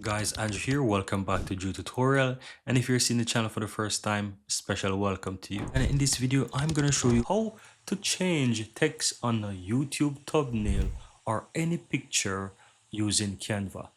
Guys, Andrew here. Welcome back to Drew Tutorial. And if you're seeing the channel for the first time, special welcome to you. And in this video, I'm going to show you how to change text on a YouTube thumbnail or any picture using Canva.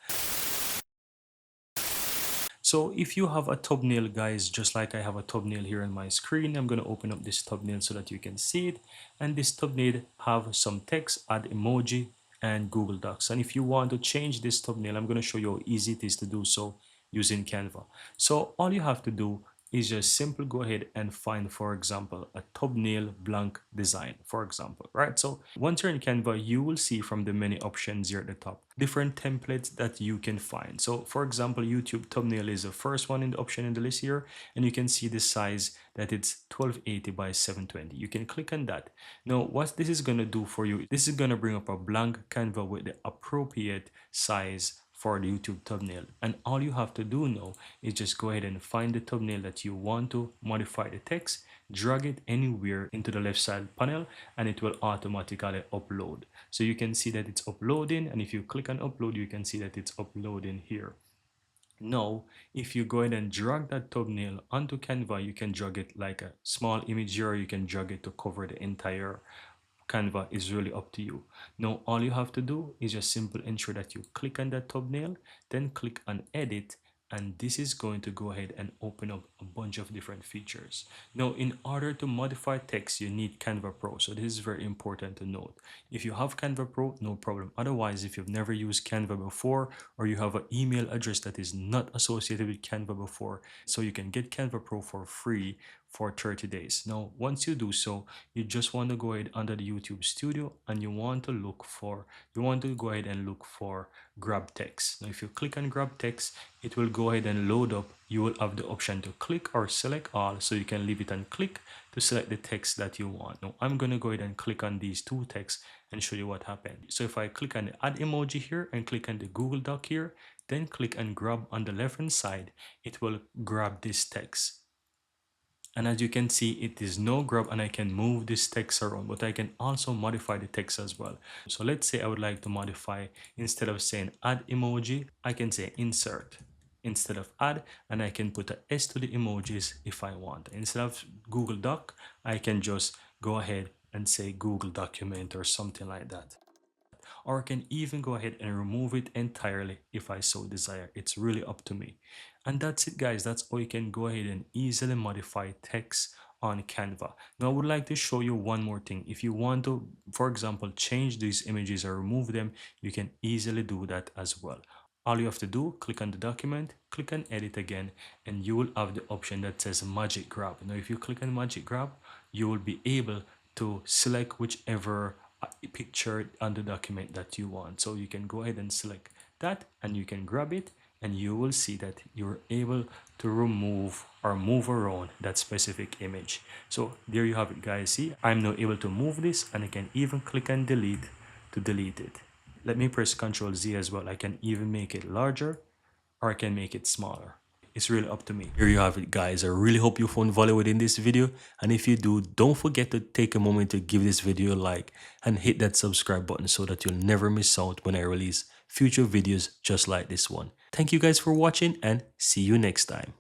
So if you have a thumbnail, guys, just like I have a thumbnail here on my screen, I'm going to open up this thumbnail so that you can see it. And this thumbnail have some text, add emoji and Google Docs. And if you want to change this thumbnail, I'm going to show you how easy it is to do so using Canva. So all you have to do is just simply go ahead and find, for example, a thumbnail blank design, for example, right? So once you're in Canva, you will see from the many options here at the top, different templates that you can find. So for example, YouTube thumbnail is the first one in the option in the list here, and you can see the size that it's 1280 by 720. You can click on that. Now, what this is going to do for you, this is going to bring up a blank Canva with the appropriate size for the YouTube thumbnail. And all you have to do now is just go ahead and find the thumbnail that you want to modify the text, drag it anywhere into the left side panel, and it will automatically upload. So you can see that it's uploading, and if you click on upload, you can see that it's uploading here. Now, if you go ahead and drag that thumbnail onto Canva, you can drag it like a small image here, or you can drag it to cover the entire Canva. Is really up to you. Now, all you have to do is just simply ensure that you click on that thumbnail, then click on edit, and this is going to go ahead and open up a bunch of different features. Now, in order to modify text, you need Canva Pro. So this is very important to note. If you have Canva Pro, no problem. Otherwise, if you've never used Canva before, or you have an email address that is not associated with Canva before, so you can get Canva Pro for free for 30 days. Now, once you do so, you just want to go ahead under the YouTube Studio, and you want to go ahead and look for grab text. Now, if you click on grab text, it will go ahead and load up. You will have the option to click or select all, so you can leave it and click to select the text that you want. Now, I'm going to go ahead and click on these two texts and show you what happened. So if I click on the add emoji here and click on the Google Doc here, then click and grab on the left hand side, it will grab this text. And as you can see, it is no grab, and I can move this text around, but I can also modify the text as well. So let's say I would like to modify, instead of saying add emoji, I can say insert instead of add, and I can put a S to the emojis if I want. Instead of Google Doc, I can just go ahead and say Google document or something like that. Or I can even go ahead and remove it entirely if I so desire. It's really up to me. And that's it, guys. That's how you can go ahead and easily modify text on Canva. Now, I would like to show you one more thing. If you want to, for example, change these images or remove them, you can easily do that as well. All you have to do, click on the document, click on edit again, and you will have the option that says magic grab. Now, if you click on magic grab, you will be able to select whichever picture on the document that you want. So you can go ahead and select that, and you can grab it, and you will see that you're able to remove or move around that specific image. So there you have it, guys. See, I'm now able to move this, and I can even click on delete to delete it. Let me press Ctrl Z as well. I can even make it larger, or I can make it smaller. It's really up to me. Here you have it, guys. I really hope you found value within this video, and if you do, don't forget to take a moment to give this video a like and hit that subscribe button so that you'll never miss out when I release future videos just like this one. Thank you guys for watching, and see you next time.